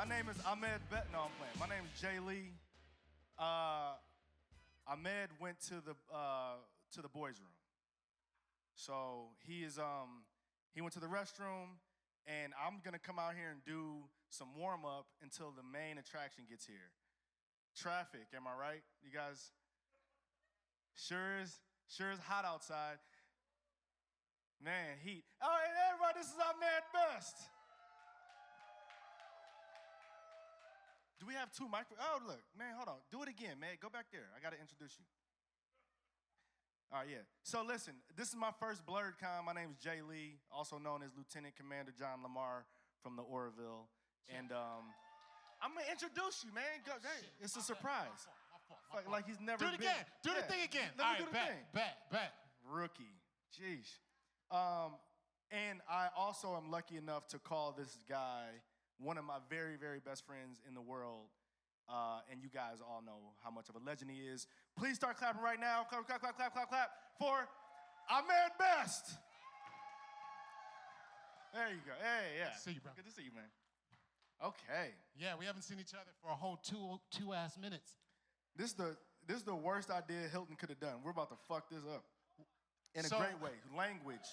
My name is Ahmed. No, I'm playing. My name is Jay Lee. Ahmed went to the boys' room. So he went to the restroom, and I'm gonna come out here and do some warm up until the main attraction gets here. Traffic, am I right? You guys? Sure is hot outside. Man, heat. All right, everybody, this is Ahmed Best. Do we have two microphones? Oh, look, man, hold on. Do it again, man. Go back there. I got to introduce you. All right, yeah. So listen, this is my first BlerDCon. My name is Jay Lee, also known as Lieutenant Commander John Lamar from the Oroville. And I'm going to introduce you, man. Go, hey, it's a surprise. My fault. Like he's never been. Do it again. Do the thing again. Let me do the bet, thing. bet. Rookie. Jeez. And I also am lucky enough to call this guy one of my very, very best friends in the world. And you guys all know how much of a legend he is. Please start clapping right now. Clap, clap, clap, clap, clap, clap for Ahmed Best. There you go. Hey, yeah. Good to see you, bro. Good to see you, man. Okay. Yeah, we haven't seen each other for a whole two ass minutes. This is the worst idea Hilton could have done. We're about to fuck this up. In a great way. Language.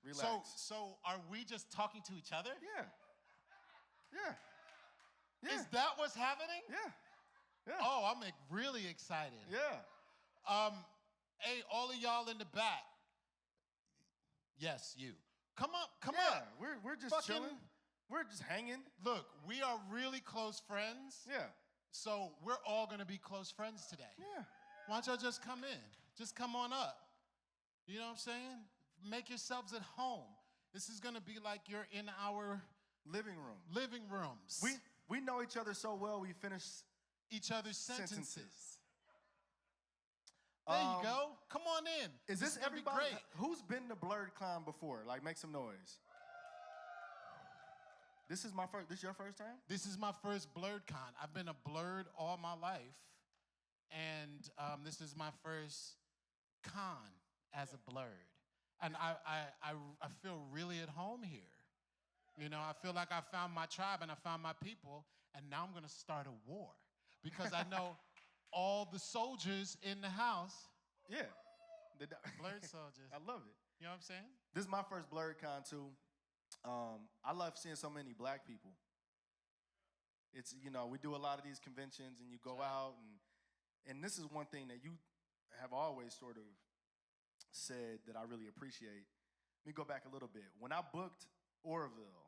Relax. So are we just talking to each other? Yeah. Is that what's happening? Yeah. Oh, I'm really excited. Yeah. Hey, all of y'all in the back. Yes, you. Come up. We're just chilling. We're just hanging. Look, we are really close friends. Yeah. So we're all gonna be close friends today. Yeah. Why don't y'all just come in? Just come on up. You know what I'm saying? Make yourselves at home. This is gonna be like you're in our living rooms. We know each other so well, we finish each other's sentences. There you go. Come on in. Is this everybody? Great. Who's been to BlerDCon before? Like, make some noise. This is your first time? This is my first BlerDCon. I've been a Blerd all my life, and this is my first con as a Blerd. And I feel really at home here. You know, I feel like I found my tribe and I found my people, and now I'm gonna start a war because I know all the soldiers in the house. Yeah. Blerd soldiers. I love it. You know what I'm saying? This is my first BlerDCon too. I love seeing so many black people. It's, you know, we do a lot of these conventions and you go out and this is one thing that you have always sort of said that I really appreciate. Let me go back a little bit. When I booked Oroville,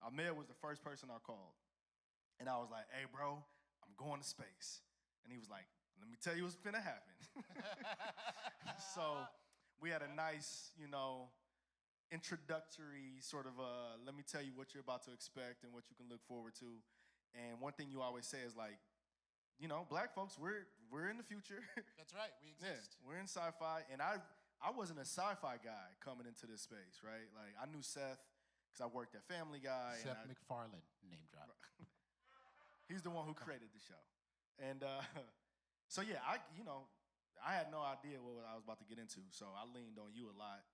Ahmed was the first person I called. And I was like, hey, bro, I'm going to space. And he was like, let me tell you what's finna happen. So we had a nice, you know, introductory sort of, let me tell you what you're about to expect and what you can look forward to. And one thing you always say is like, you know, black folks, we're in the future. That's right, we exist. Yeah, we're in sci-fi. And I wasn't a sci-fi guy coming into this space, right? Like, I knew Seth because I worked at Family Guy. Seth MacFarlane, name drop. He's the one who created the show. And so, yeah, I had no idea what I was about to get into. So I leaned on you a lot,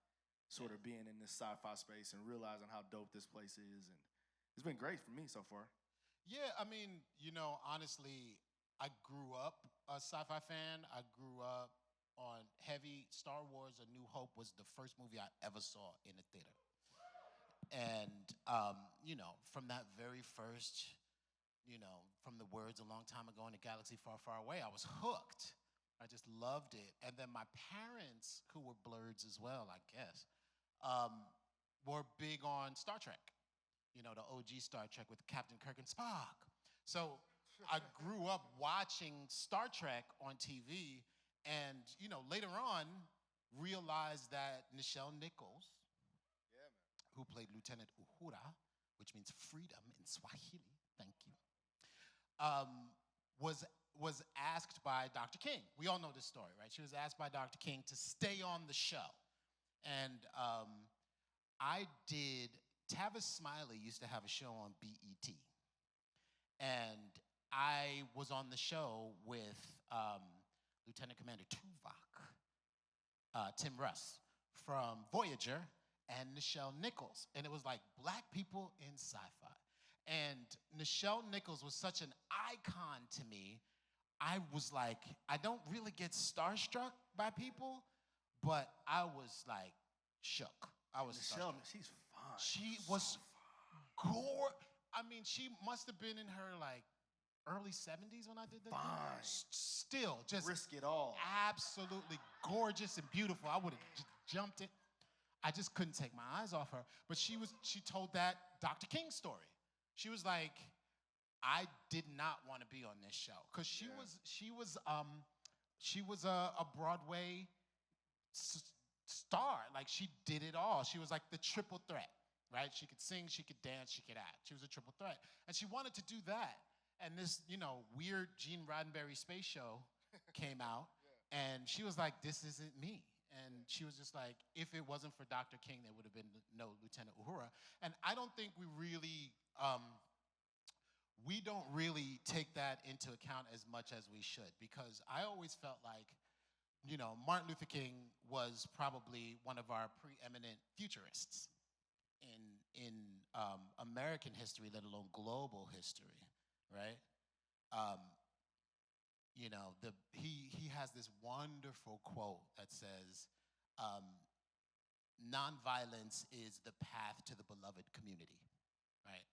sort of being in this sci-fi space and realizing how dope this place is. And it's been great for me so far. Yeah, I mean, you know, honestly, I grew up a sci-fi fan. I grew up on heavy Star Wars. A New Hope was the first movie I ever saw in a theater. And, you know, from that very first, you know, from the words a long time ago in a galaxy far, far away, I was hooked. I just loved it. And then my parents, who were Blerds as well, I guess, were big on Star Trek. You know, the OG Star Trek with Captain Kirk and Spock. So I grew up watching Star Trek on TV and, you know, later on realized that Nichelle Nichols, who played Lieutenant Uhura, which means freedom in Swahili, thank you, was asked by Dr. King. We all know this story, right? She was asked by Dr. King to stay on the show. And Tavis Smiley used to have a show on BET. And I was on the show with Lieutenant Commander Tuvok, Tim Russ from Voyager, and Nichelle Nichols. And it was like black people in sci-fi. And Nichelle Nichols was such an icon to me. I was like, I don't really get starstruck by people, but I was like shook. I was Michelle, starstruck. she's fine. She was gorgeous. I mean, she must have been in her like early 70s when I did that. Fine. Still, just risk it all. absolutely gorgeous and beautiful. I would have just jumped it. I just couldn't take my eyes off her. But she told that Dr. King story. She was like, I did not want to be on this show because she was a Broadway star. Like she did it all. She was like the triple threat, right? She could sing, she could dance, she could act. She was a triple threat, and she wanted to do that. And this, weird Gene Roddenberry space show came out, and she was like, "This isn't me." And she was just like, "If it wasn't for Dr. King, there would have been no Lieutenant Uhura." And I don't think we don't really take that into account as much as we should, because I always felt like, Martin Luther King was probably one of our preeminent futurists in American history, let alone global history, right? He has this wonderful quote that says, "Nonviolence is the path to the beloved community," right?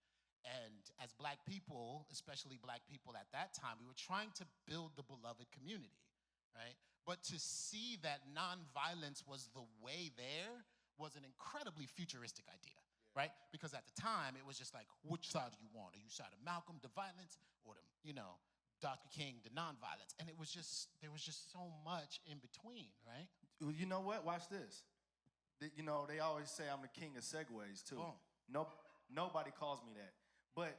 And as Black people, especially Black people at that time, we were trying to build the beloved community, right? But to see that nonviolence was the way there was an incredibly futuristic idea, right? Because at the time, it was just like, which side do you want? Are you side of Malcolm, the violence, or the, Dr. King, the nonviolence? And there was just so much in between, right? Well, you know what? Watch this. They always say I'm the king of segues, too. Boom. Nobody calls me that. But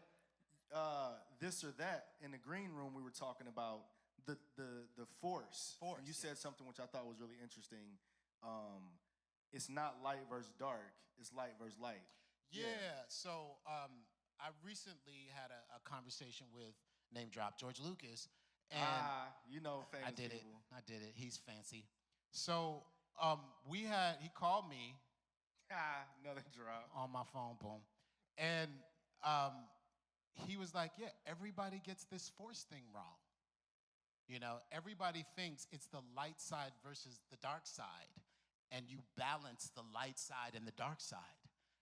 this or that, in the green room, we were talking about the force. And you said something which I thought was really interesting. It's not light versus dark. It's light versus light. Yeah. So I recently had a conversation with, name drop, George Lucas. And famous I did people. it. I did it. He's fancy. So he called me. Another drop. On my phone, boom. And he was like, yeah, everybody gets this force thing wrong. Everybody thinks it's the light side versus the dark side, and you balance the light side and the dark side.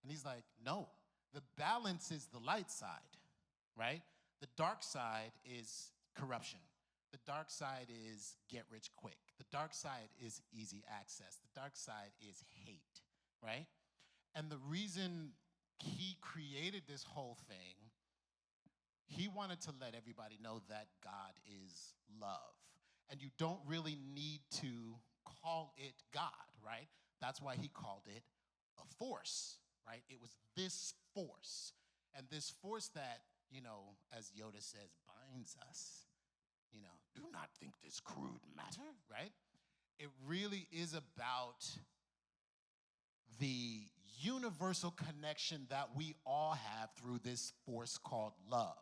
And he's like, no, the balance is the light side, right? The dark side is corruption. The dark side is get rich quick. The dark side is easy access. The dark side is hate, right? And the reason he created this whole thing, he wanted to let everybody know that God is love. And you don't really need to call it God, right? That's why he called it a force, right? It was this force. And this force that, as Yoda says, binds us. Do not think this crude matter, right? It really is about the universal connection that we all have through this force called love.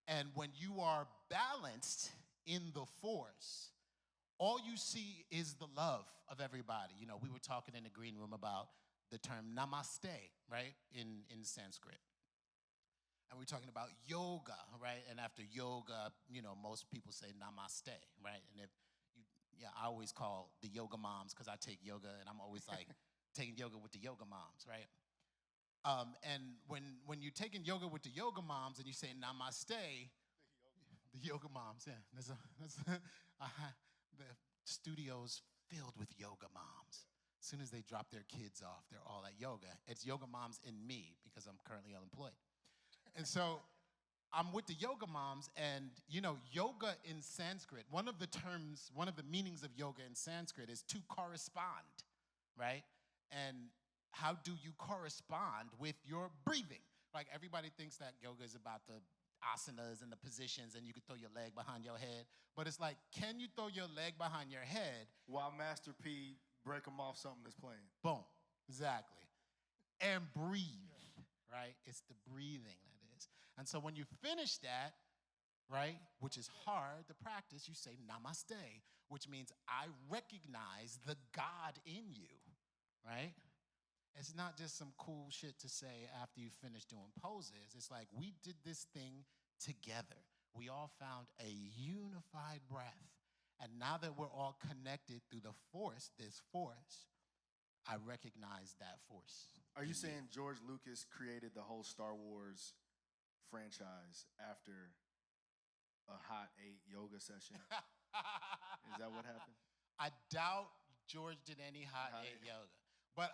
And when you are balanced in the force, all you see is the love of everybody. We were talking in the green room about the term namaste, right, in Sanskrit. And we're talking about yoga, right? And after yoga, most people say namaste, right? And I always call the yoga moms, because I take yoga, and I'm always like taking yoga with the yoga moms, right? And when you're taking yoga with the yoga moms and you say namaste, the yoga moms, yeah, the studio's filled with yoga moms. As soon as they drop their kids off, they're all at yoga. It's yoga moms in me, because I'm currently unemployed. And so I'm with the yoga moms, and yoga in Sanskrit, one of the meanings of yoga in Sanskrit is to correspond, right? And how do you correspond with your breathing? Like, everybody thinks that yoga is about the asanas and the positions, and you can throw your leg behind your head. But it's like, can you throw your leg behind your head while Master P break them off something that's playing? Boom. Exactly. And breathe, right? It's the breathing that is. And so when you finish that, right, which is hard to practice, you say namaste, which means I recognize the God in you, right? it's not just some cool shit to say after you finish doing poses. It's like we did this thing together. We all found a unified breath. And now that we're all connected through the force, this force, I recognize that force. Are you saying George Lucas created the whole Star Wars franchise after a hot 8 yoga session? Is that what happened? I doubt George did any hot 8 yoga. But,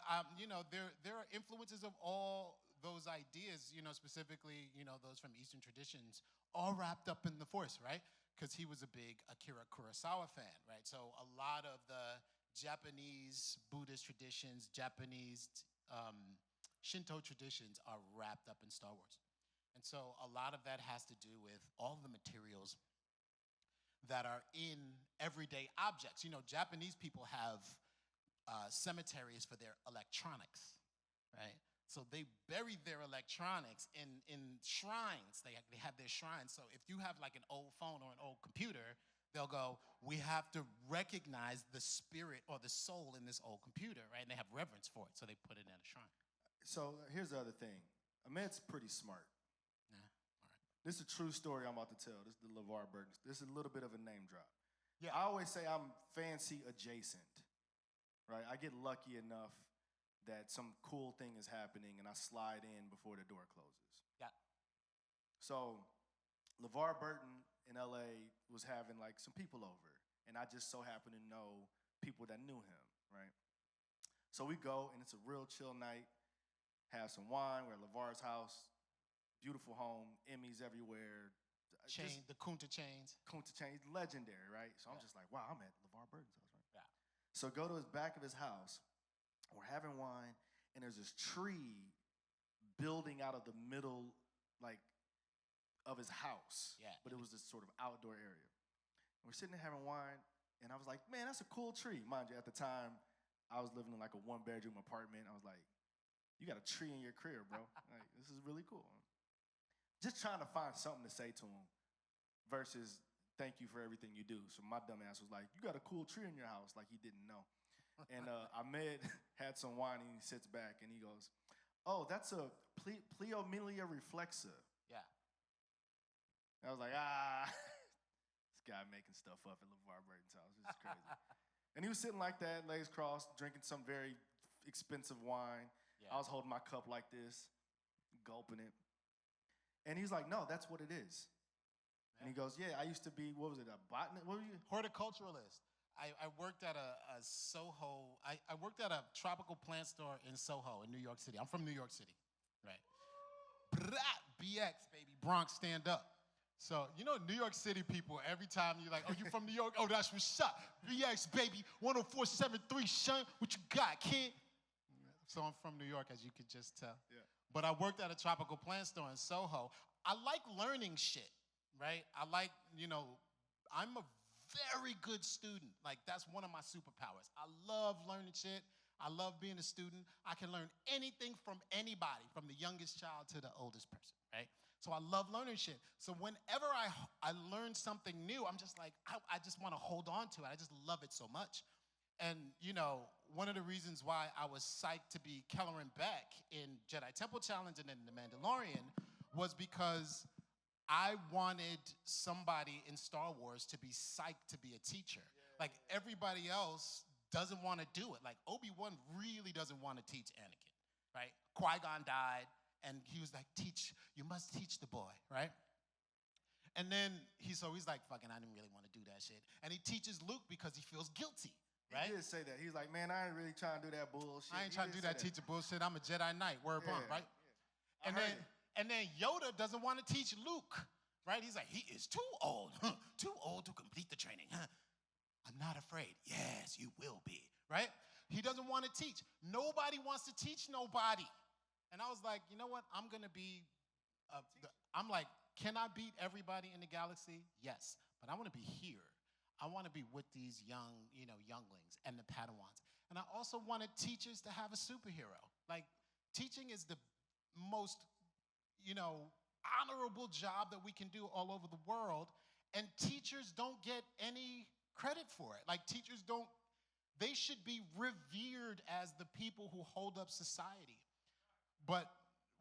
there are influences of all those ideas, specifically, those from Eastern traditions, all wrapped up in the force, right? Because he was a big Akira Kurosawa fan, right? So a lot of the Japanese Buddhist traditions, Japanese Shinto traditions are wrapped up in Star Wars. And so a lot of that has to do with all the materials that are in everyday objects. Japanese people have cemeteries for their electronics, right? So they bury their electronics in shrines. They have their shrines. So if you have like an old phone or an old computer, they'll go, we have to recognize the spirit or the soul in this old computer, right? And they have reverence for it, so they put it in a shrine. So here's the other thing. Ahmed's pretty smart. Nah, all right. This is a true story I'm about to tell. This is the LeVar Burton. This is a little bit of a name drop. Yeah. I always say I'm fancy adjacent, right? I get lucky enough that some cool thing is happening and I slide in before the door closes. Yeah. So LeVar Burton in LA was having like some people over, and I just so happen to know people that knew him, right? So we go, and it's a real chill night, have some wine, we're at LeVar's house, beautiful home, Emmys everywhere. The Kunta chains. Kunta chains, legendary, right? So I'm just like, wow, I'm at LeVar Burton's house, right? Yeah. So go to his back of his house, we're having wine, and there's this tree building out of the middle, like, of his house. Yeah. But it was this sort of outdoor area. And we're sitting there having wine, and I was like, man, that's a cool tree. Mind you, at the time, I was living in like a 1-bedroom apartment. I was like, you got a tree in your crib, bro. Like, this is really cool. Just trying to find something to say to him versus thank you for everything you do. So my dumb ass was like, you got a cool tree in your house, like he didn't know. And Ahmed had some wine, and he sits back, and he goes, oh, that's a Pleomelia reflexa. Yeah. I was like, this guy making stuff up at LeVar Burton's house. This is crazy. And he was sitting like that, legs crossed, drinking some very expensive wine. Yeah. I was holding my cup like this, gulping it. And he's like, no, that's what it is. Yeah. And he goes, yeah, I used to be, what was it, a botanist? What were you? Horticulturalist. I worked at a Soho. I worked at a tropical plant store in Soho in New York City. I'm from New York City, right? BX, baby, Bronx, stand up. So, New York City people, every time you're like, oh, you from New York? Oh, that's what's up. BX, baby, 104.73, son, what you got, kid? So I'm from New York, as you could just tell. Yeah. But I worked at a tropical plant store in Soho. I like learning shit, right? I'm a very good student. Like, that's one of my superpowers. I love learning shit. I love being a student. I can learn anything from anybody, from the youngest child to the oldest person, right? So I love learning shit. So whenever I learn something new, I'm just like, I just want to hold on to it. I just love it so much. And, one of the reasons why I was psyched to be Kelleran Beck in Jedi Temple Challenge and in The Mandalorian was because I wanted somebody in Star Wars to be psyched to be a teacher. Like, everybody else doesn't want to do it. Like, Obi-Wan really doesn't want to teach Anakin, right? Qui-Gon died, and he was like, you must teach the boy, right? And then he's like, fucking, I didn't really want to do that shit. And he teaches Luke because he feels guilty, right? He did say that. He's like, man, I ain't really trying to do that bullshit. I ain't trying to do that teacher bullshit. I'm a Jedi Knight, word bond, right? Yeah. And then Yoda doesn't want to teach Luke, right? He's like, he is too old to complete the training. I'm not afraid. Yes, you will be, right? He doesn't want to teach. Nobody wants to teach nobody. And I was like, you know what? I'm going to be, I'm like, can I beat everybody in the galaxy? Yes, but I want to be here. I want to be with these younglings and the Padawans. And I also wanted teachers to have a superhero. Like, teaching is the most, honorable job that we can do all over the world. And teachers don't get any credit for it. Like, teachers don't They should be revered as the people who hold up society. But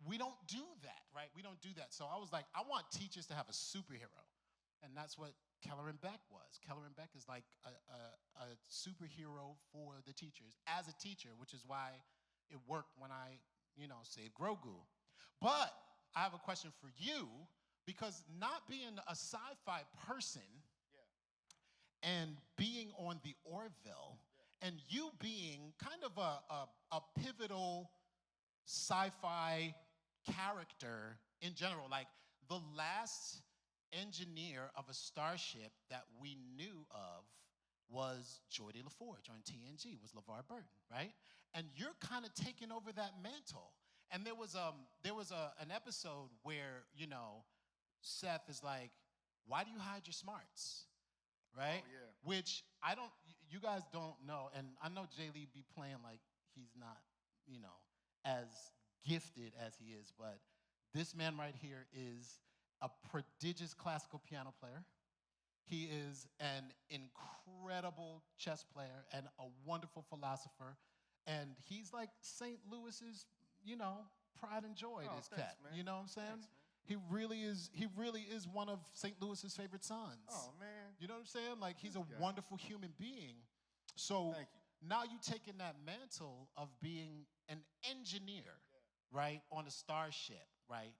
we don't do that, right? We don't do that. So I was like, I want teachers to have a superhero. And that's what Keller and Beck was. Keller and Beck is like a superhero for the teachers as a teacher, which is why it worked when I, saved Grogu. But I have a question for you, because not being a sci-fi person and being on the Orville, and you being kind of a pivotal sci-fi character in general, like the last engineer of a starship that we knew of was Geordi LaForge on TNG, was LeVar Burton, right? And you're kind of taking over that mantle. And there was an episode where, Seth is like, why do you hide your smarts? Right? Oh, yeah. Which you guys don't know, and I know Jay Lee be playing like he's not, as gifted as he is, but this man right here is a prodigious classical piano player. He is an incredible chess player and a wonderful philosopher. And he's like St. Louis's, pride and joy, this thanks, cat. man. You know what I'm saying? Thanks, man. He really is one of St. Louis's favorite sons. Oh, man. You know what I'm saying? Like, he's a Yeah. wonderful human being. So Thank you. now you taking that mantle of being an engineer, right, on a starship, right?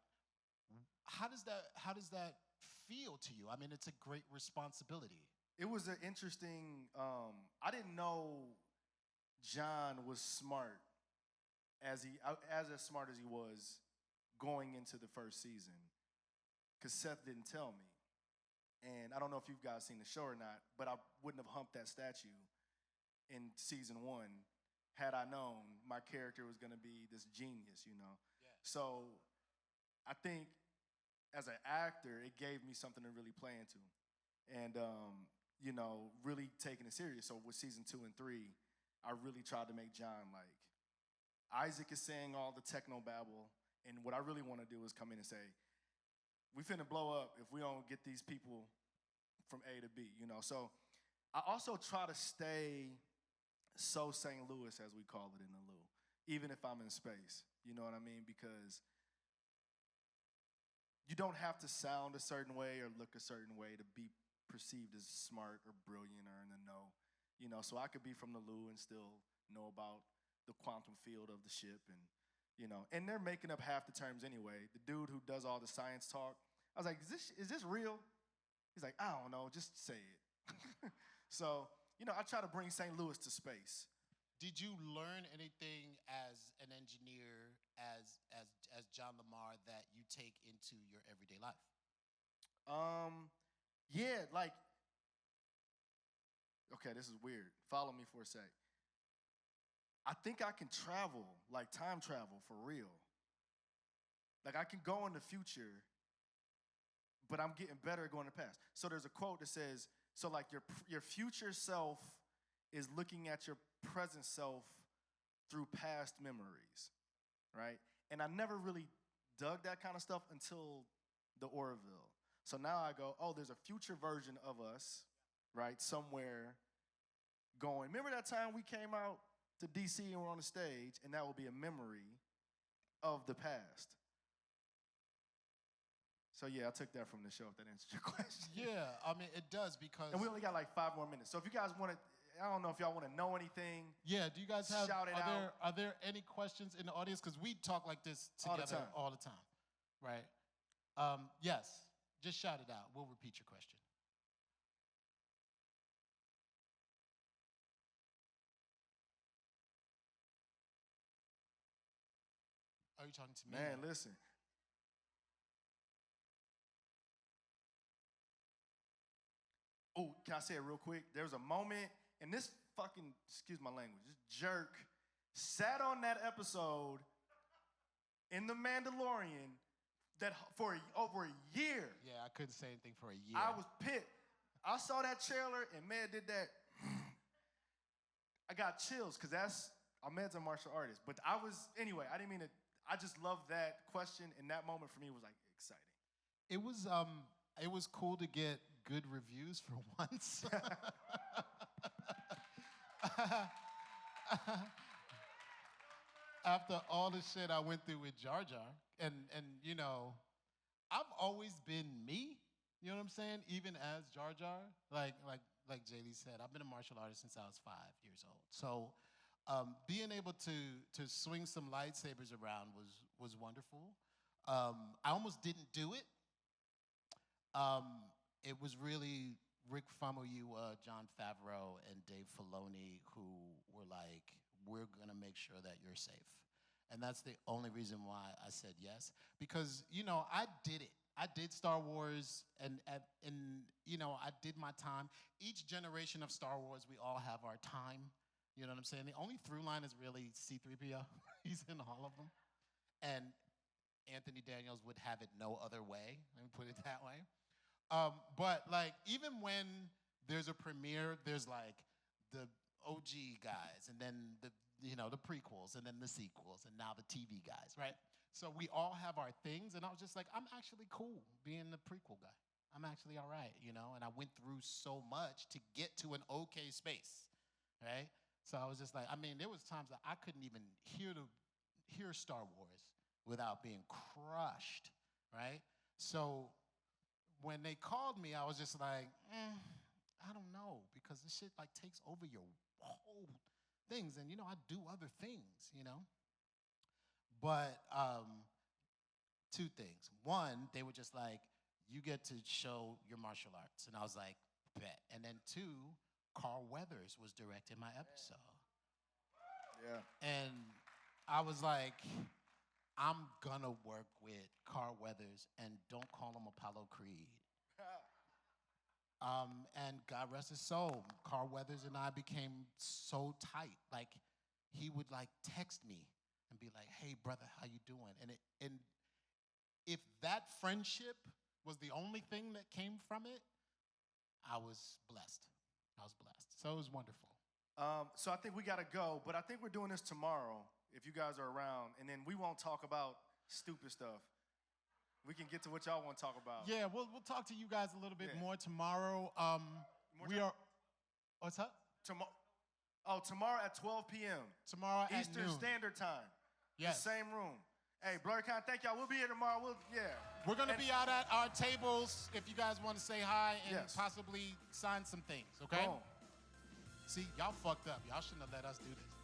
How does that feel to you? I mean, it's a great responsibility. It was an interesting, I didn't know John was smart as smart as he was going into the first season, because Seth didn't tell me. And I don't know if you guys seen the show or not, but I wouldn't have humped that statue in season 1 had I known my character was going to be this genius, Yeah. So I think as an actor, it gave me something to really play into. And, really taking it serious. So with season 2 and 3, I really tried to make John like, Isaac is saying all the techno babble, and what I really want to do is come in and say, we finna blow up if we don't get these people from A to B, So I also try to stay so St. Louis, as we call it in the Lou, even if I'm in space, you know what I mean? Because you don't have to sound a certain way or look a certain way to be perceived as smart or brilliant or in the know, So I could be from the Lou and still know about the quantum field of the ship, and and they're making up half the terms anyway. The dude who does all the science talk, I was like, is this real? He's like, I don't know, just say it. So, I try to bring St. Louis to space. Did you learn anything as an engineer, as John Lamar, that you take into your everyday life? Yeah, like, okay, this is weird. Follow me for a sec. I think I can travel, like time travel for real. Like, I can go in the future, but I'm getting better at going to the past. So there's a quote that says, so like your future self is looking at your present self through past memories, right? And I never really dug that kind of stuff until the Orville. So now I go, oh, there's a future version of us, right, somewhere going. Remember that time we came out to DC and we're on the stage, and that will be a memory of the past. So yeah, I took that from the show, if that answers your question. Yeah, I mean, it does, because... And we only got like 5 more minutes. So if you guys want to, I don't know if y'all want to know anything. Yeah, do you guys have... Shout it out. Are there any questions in the audience? Because we talk like this together all the time, right? Yes, just shout it out. We'll repeat your question. Are you talking to me? Man, listen. Oh, can I say it real quick? There was a moment, and this fucking, excuse my language, this jerk sat on that episode in The Mandalorian that for over a year. Yeah, I couldn't say anything for a year. I was pissed. I saw that trailer, and man did that. I got chills, because Ahmed's a martial artist. But anyway, I didn't mean to, I just love that question, and that moment for me was like exciting. It was cool to get good reviews for once. After all the shit I went through with Jar Jar, and you know, I've always been me. You know what I'm saying? Even as Jar Jar, like JD said, I've been a martial artist since I was 5 years old. So being able to swing some lightsabers around was wonderful. I almost didn't do it. It was really Rick Famuyiwa, John Favreau, and Dave Filoni who were like, we're gonna make sure that you're safe. And that's the only reason why I said yes. Because, you know, I did it. I did Star Wars, and you know, I did my time. Each generation of Star Wars, we all have our time. You know what I'm saying? The only through line is really C-3PO. He's in all of them. And Anthony Daniels would have it no other way. Let me put it that way. But like, even when there's a premiere, there's like the OG guys, and then the prequels, and then the sequels, and now the TV guys, right? So we all have our things, and I was just like, I'm actually cool being the prequel guy. I'm actually all right, you know? And I went through so much to get to an okay space, right? So I was just like, I mean, there was times that I couldn't even hear Star Wars without being crushed, right? So when they called me, I was just like, I don't know, because this shit like takes over your whole things, and you know, I do other things, you know? But two things. One, they were just like, you get to show your martial arts. And I was like, bet. And then two, Carl Weathers was directing my episode. Yeah. And I was like, I'm gonna work with Carl Weathers, and don't call him Apollo Creed. And God rest his soul, Carl Weathers and I became so tight. Like, he would like text me and be like, hey, brother, how you doing? And if that friendship was the only thing that came from it, I was blessed. So it was wonderful. So I think we got to go, but I think we're doing this tomorrow, if you guys are around, and then we won't talk about stupid stuff. We can get to what y'all want to talk about. Yeah, we'll talk to you guys a little bit more tomorrow. What's up? Tomorrow at 12 p.m. Tomorrow at Eastern noon. Standard Time. Yes. The same room. Hey, BlerDCon, thank y'all. We'll be here tomorrow. We're going to be out at our tables if you guys want to say hi and Yes. possibly sign some things, okay? Boom. See, y'all fucked up. Y'all shouldn't have let us do this.